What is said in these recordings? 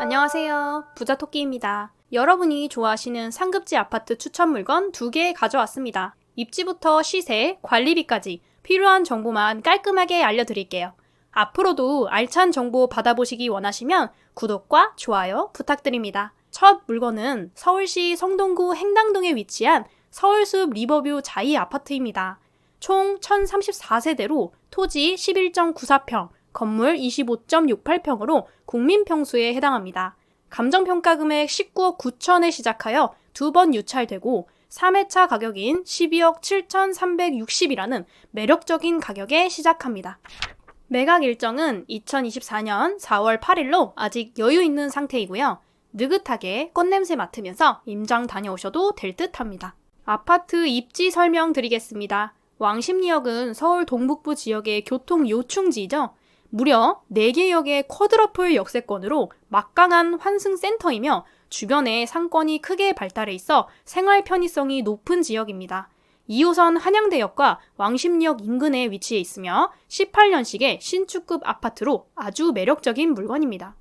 안녕하세요. 부자토끼입니다. 여러분이 좋아하시는 상급지 아파트 추천 물건 2개 가져왔습니다. 입지부터 시세, 관리비까지 필요한 정보만 깔끔하게 알려드릴게요. 앞으로도 알찬 정보 받아보시기 원하시면 구독과 좋아요 부탁드립니다. 첫 물건은 서울시 성동구 행당동에 위치한 서울숲 리버뷰 자이 아파트입니다. 총 1034세대로 토지 11.94평, 건물 25.68평으로 국민평수에 해당합니다. 감정평가 금액 19억 9천에 시작하여 2번 유찰되고 3회차 가격인 12억 7,360이라는 매력적인 가격에 시작합니다. 매각 일정은 2024년 4월 8일로 아직 여유 있는 상태이고요. 느긋하게 꽃냄새 맡으면서 임장 다녀오셔도 될 듯합니다. 아파트 입지 설명 드리겠습니다. 왕십리역은 서울 동북부 지역의 교통 요충지이죠. 무려 4개 역의 쿼드러플 역세권으로 막강한 환승센터이며 주변에 상권이 크게 발달해 있어 생활 편의성이 높은 지역입니다. 2호선 한양대역과 왕십리역 인근에 위치해 있으며 18년식의 신축급 아파트로 아주 매력적인 물건입니다.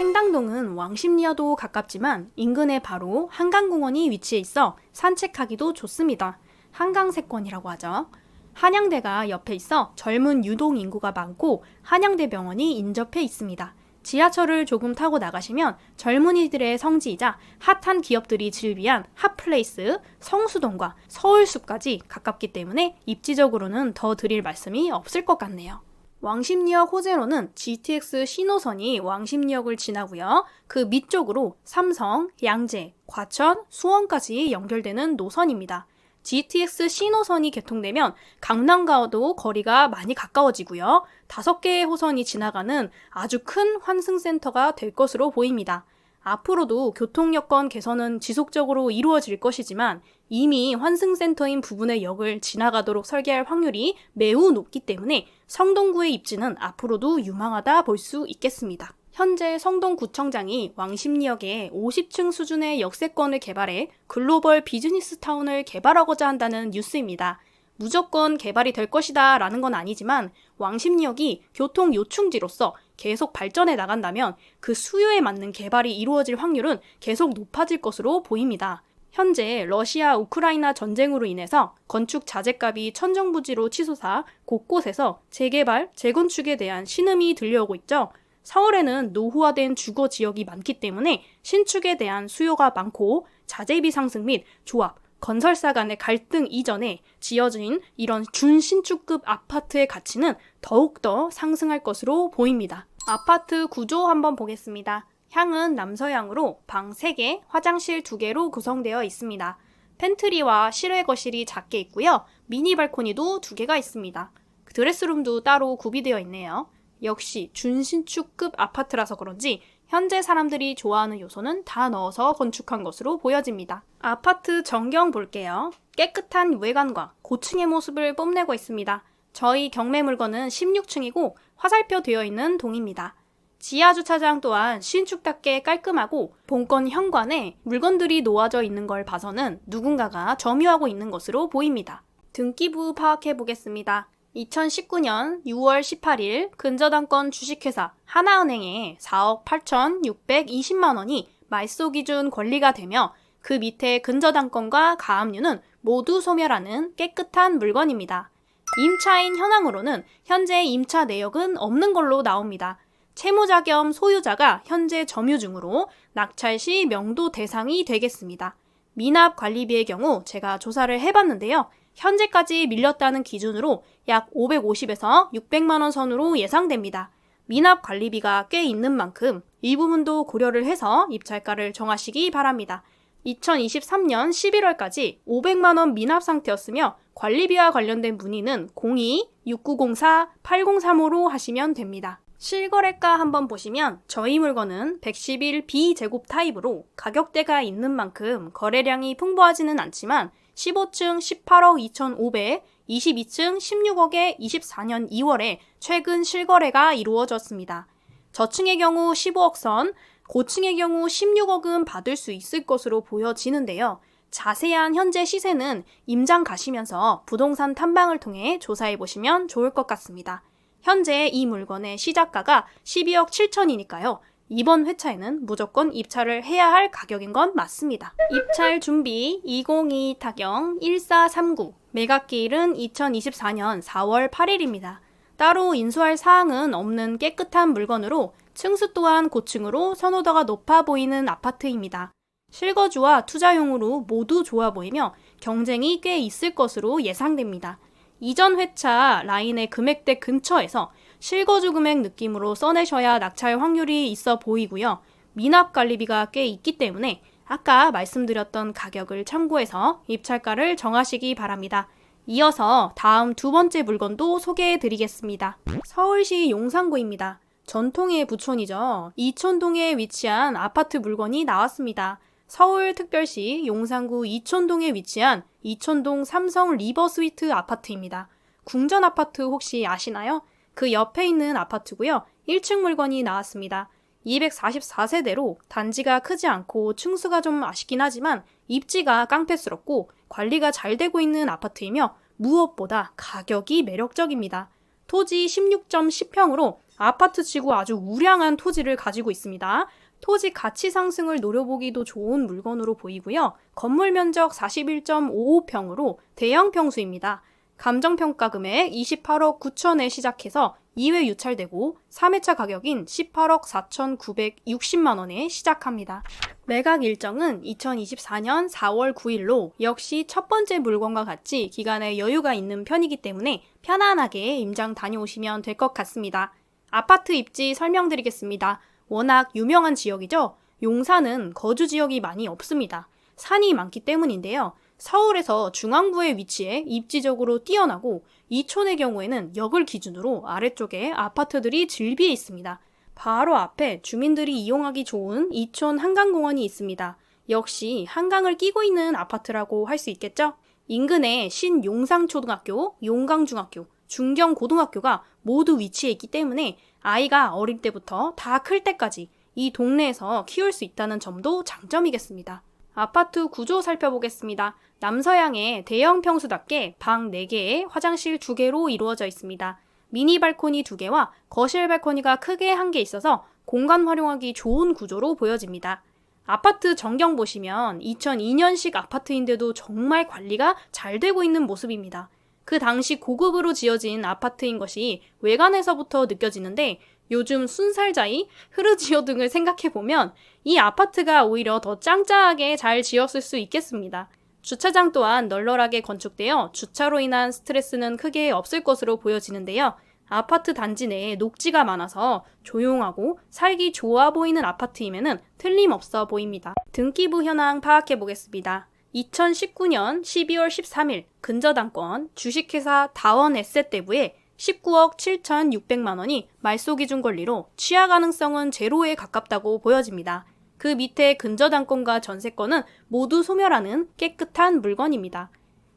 행당동은 왕십리와도 가깝지만 인근에 바로 한강공원이 위치해 있어 산책하기도 좋습니다. 한강세권이라고 하죠. 한양대가 옆에 있어 젊은 유동 인구가 많고 한양대병원이 인접해 있습니다. 지하철을 조금 타고 나가시면 젊은이들의 성지이자 핫한 기업들이 즐비한 핫플레이스, 성수동과 서울숲까지 가깝기 때문에 입지적으로는 더 드릴 말씀이 없을 것 같네요. 왕십리역 호재로는 GTX 신호선이 왕십리역을 지나고요. 그 밑쪽으로 삼성, 양재, 과천, 수원까지 연결되는 노선입니다. GTX 신호선이 개통되면 강남과도 거리가 많이 가까워지고요. 5개의 호선이 지나가는 아주 큰 환승센터가 될 것으로 보입니다. 앞으로도 교통 여건 개선은 지속적으로 이루어질 것이지만 이미 환승센터인 부분의 역을 지나가도록 설계할 확률이 매우 높기 때문에 성동구의 입지는 앞으로도 유망하다 볼 수 있겠습니다. 현재 성동구청장이 왕십리역에 50층 수준의 역세권을 개발해 글로벌 비즈니스타운을 개발하고자 한다는 뉴스입니다. 무조건 개발이 될 것이다 라는 건 아니지만 왕십리역이 교통 요충지로서 계속 발전해 나간다면 그 수요에 맞는 개발이 이루어질 확률은 계속 높아질 것으로 보입니다. 현재 러시아 우크라이나 전쟁으로 인해서 건축 자재값이 천정부지로 치솟아 곳곳에서 재개발, 재건축에 대한 신음이 들려오고 있죠. 서울에는 노후화된 주거 지역이 많기 때문에 신축에 대한 수요가 많고 자재비 상승 및 조합, 건설사 간의 갈등 이전에 지어진 이런 준신축급 아파트의 가치는 더욱더 상승할 것으로 보입니다. 아파트 구조 한번 보겠습니다. 향은 남서향으로 방 3개, 화장실 2개로 구성되어 있습니다. 팬트리와 실외 거실이 작게 있고요. 미니 발코니도 2개가 있습니다. 드레스룸도 따로 구비되어 있네요. 역시 준신축급 아파트라서 그런지 현재 사람들이 좋아하는 요소는 다 넣어서 건축한 것으로 보여집니다. 아파트 전경 볼게요. 깨끗한 외관과 고층의 모습을 뽐내고 있습니다. 저희 경매 물건은 16층이고 화살표 되어 있는 동입니다. 지하 주차장 또한 신축답게 깔끔하고 본건 현관에 물건들이 놓아져 있는 걸 봐서는 누군가가 점유하고 있는 것으로 보입니다. 등기부 파악해 보겠습니다. 2019년 6월 18일 근저당권 주식회사 하나은행에 4억 8,620만 원이 말소 기준 권리가 되며 그 밑에 근저당권과 가압류는 모두 소멸하는 깨끗한 물건입니다. 임차인 현황으로는 현재 임차 내역은 없는 걸로 나옵니다. 채무자 겸 소유자가 현재 점유 중으로 낙찰 시 명도 대상이 되겠습니다. 미납 관리비의 경우 제가 조사를 해봤는데요. 현재까지 밀렸다는 기준으로 약 550에서 600만 원 선으로 예상됩니다. 미납 관리비가 꽤 있는 만큼 이 부분도 고려를 해서 입찰가를 정하시기 바랍니다. 2023년 11월까지 500만 원 미납 상태였으며 관리비와 관련된 문의는 02-6904-8035로 하시면 됩니다. 실거래가 한번 보시면 저희 물건은 111B 제곱 타입으로 가격대가 있는 만큼 거래량이 풍부하지는 않지만 15층 18억 2,500, 22층 16억에 24년 2월에 최근 실거래가 이루어졌습니다. 저층의 경우 15억 선, 고층의 경우 16억은 받을 수 있을 것으로 보여지는데요. 자세한 현재 시세는 임장 가시면서 부동산 탐방을 통해 조사해 보시면 좋을 것 같습니다. 현재 이 물건의 시작가가 12억 7천이니까요. 이번 회차에는 무조건 입찰을 해야 할 가격인 건 맞습니다. 입찰 준비 202 타경 1439 매각기일은 2024년 4월 8일입니다. 따로 인수할 사항은 없는 깨끗한 물건으로 층수 또한 고층으로 선호도가 높아 보이는 아파트입니다. 실거주와 투자용으로 모두 좋아 보이며 경쟁이 꽤 있을 것으로 예상됩니다. 이전 회차 라인의 금액대 근처에서 실거주 금액 느낌으로 써내셔야 낙찰 확률이 있어 보이고요. 미납 관리비가 꽤 있기 때문에 아까 말씀드렸던 가격을 참고해서 입찰가를 정하시기 바랍니다. 이어서 다음 두 번째 물건도 소개해 드리겠습니다. 서울시 용산구입니다. 전통의 부촌이죠. 이촌동에 위치한 아파트 물건이 나왔습니다. 서울특별시 용산구 이촌동에 위치한 이촌동 삼성 리버스위트 아파트입니다. 궁전 아파트 혹시 아시나요? 그 옆에 있는 아파트고요. 1층 물건이 나왔습니다. 244세대로 단지가 크지 않고 층수가 좀 아쉽긴 하지만 입지가 깡패스럽고 관리가 잘 되고 있는 아파트이며 무엇보다 가격이 매력적입니다. 토지 16.10평으로 아파트치고 아주 우량한 토지를 가지고 있습니다. 토지 가치 상승을 노려보기도 좋은 물건으로 보이고요. 건물 면적 41.55평으로 대형 평수입니다. 감정평가 금액 28억 9천에 시작해서 2회 유찰되고 3회차 가격인 18억 4,960만 원에 시작합니다. 매각 일정은 2024년 4월 9일로 역시 첫 번째 물건과 같이 기간에 여유가 있는 편이기 때문에 편안하게 임장 다녀오시면 될 것 같습니다. 아파트 입지 설명드리겠습니다. 워낙 유명한 지역이죠. 용산은 거주 지역이 많이 없습니다. 산이 많기 때문인데요. 서울에서 중앙부에 위치해 입지적으로 뛰어나고 이촌의 경우에는 역을 기준으로 아래쪽에 아파트들이 즐비해 있습니다. 바로 앞에 주민들이 이용하기 좋은 이촌 한강공원이 있습니다. 역시 한강을 끼고 있는 아파트라고 할 수 있겠죠? 인근에 신용상초등학교, 용강중학교, 중경고등학교가 모두 위치해 있기 때문에 아이가 어릴 때부터 다 클 때까지 이 동네에서 키울 수 있다는 점도 장점이겠습니다. 아파트 구조 살펴보겠습니다. 남서향에 대형 평수답게 방 4개에 화장실 2개로 이루어져 있습니다. 미니 발코니 2개와 거실 발코니가 크게 1개 있어서 공간 활용하기 좋은 구조로 보여집니다. 아파트 전경 보시면 2002년식 아파트인데도 정말 관리가 잘 되고 있는 모습입니다. 그 당시 고급으로 지어진 아파트인 것이 외관에서부터 느껴지는데 요즘 순살자이, 흐르지오 등을 생각해보면 이 아파트가 오히려 더 짱짱하게 잘 지었을 수 있겠습니다. 주차장 또한 널널하게 건축되어 주차로 인한 스트레스는 크게 없을 것으로 보여지는데요. 아파트 단지 내에 녹지가 많아서 조용하고 살기 좋아 보이는 아파트임에는 틀림없어 보입니다. 등기부 현황 파악해보겠습니다. 2019년 12월 13일 근저당권 주식회사 다원에셋대부에 19억 7,600만 원이 말소기준 권리로 취하 가능성은 제로에 가깝다고 보여집니다. 그 밑에 근저당권과 전세권은 모두 소멸하는 깨끗한 물건입니다.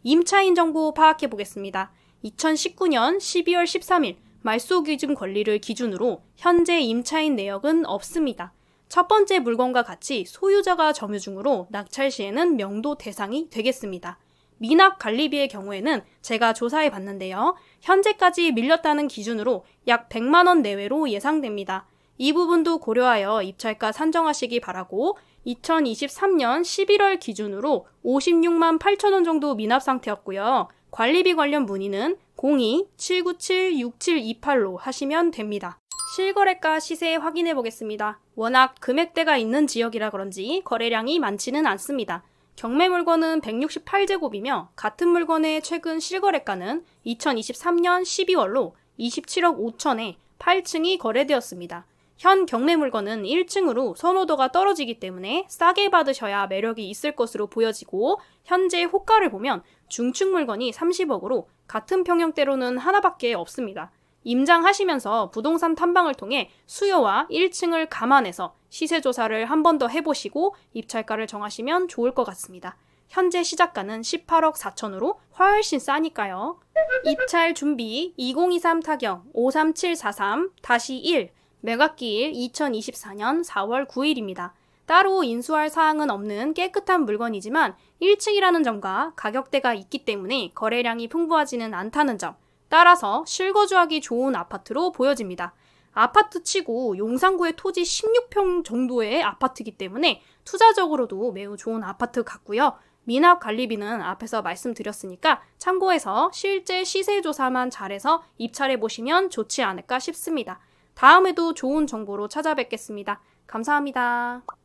임차인 정보 파악해보겠습니다. 2019년 12월 13일 말소기준 권리를 기준으로 현재 임차인 내역은 없습니다. 첫 번째 물건과 같이 소유자가 점유 중으로 낙찰 시에는 명도 대상이 되겠습니다. 미납 관리비의 경우에는 제가 조사해 봤는데요. 현재까지 밀렸다는 기준으로 약 100만 원 내외로 예상됩니다. 이 부분도 고려하여 입찰가 산정하시기 바라고 2023년 11월 기준으로 56만 8천 원 정도 미납 상태였고요. 관리비 관련 문의는 02-797-6728로 하시면 됩니다. 실거래가 시세 확인해 보겠습니다. 워낙 금액대가 있는 지역이라 그런지 거래량이 많지는 않습니다. 경매 물건은 168제곱이며 같은 물건의 최근 실거래가는 2023년 12월로 27억 5천에 8층이 거래되었습니다. 현 경매 물건은 1층으로 선호도가 떨어지기 때문에 싸게 받으셔야 매력이 있을 것으로 보여지고 현재 호가를 보면 중층 물건이 30억으로 같은 평형대로는 하나밖에 없습니다. 임장하시면서 부동산 탐방을 통해 수요와 1층을 감안해서 시세 조사를 한 번 더 해보시고 입찰가를 정하시면 좋을 것 같습니다. 현재 시작가는 18억 4천으로 훨씬 싸니까요. 입찰 준비 2023 타경 53743-1 매각기일 2024년 4월 9일입니다. 따로 인수할 사항은 없는 깨끗한 물건이지만 1층이라는 점과 가격대가 있기 때문에 거래량이 풍부하지는 않다는 점, 따라서 실거주하기 좋은 아파트로 보여집니다. 아파트 치고 용산구의 토지 16평 정도의 아파트이기 때문에 투자적으로도 매우 좋은 아파트 같고요. 미납 관리비는 앞에서 말씀드렸으니까 참고해서 실제 시세 조사만 잘해서 입찰해 보시면 좋지 않을까 싶습니다. 다음에도 좋은 정보로 찾아뵙겠습니다. 감사합니다.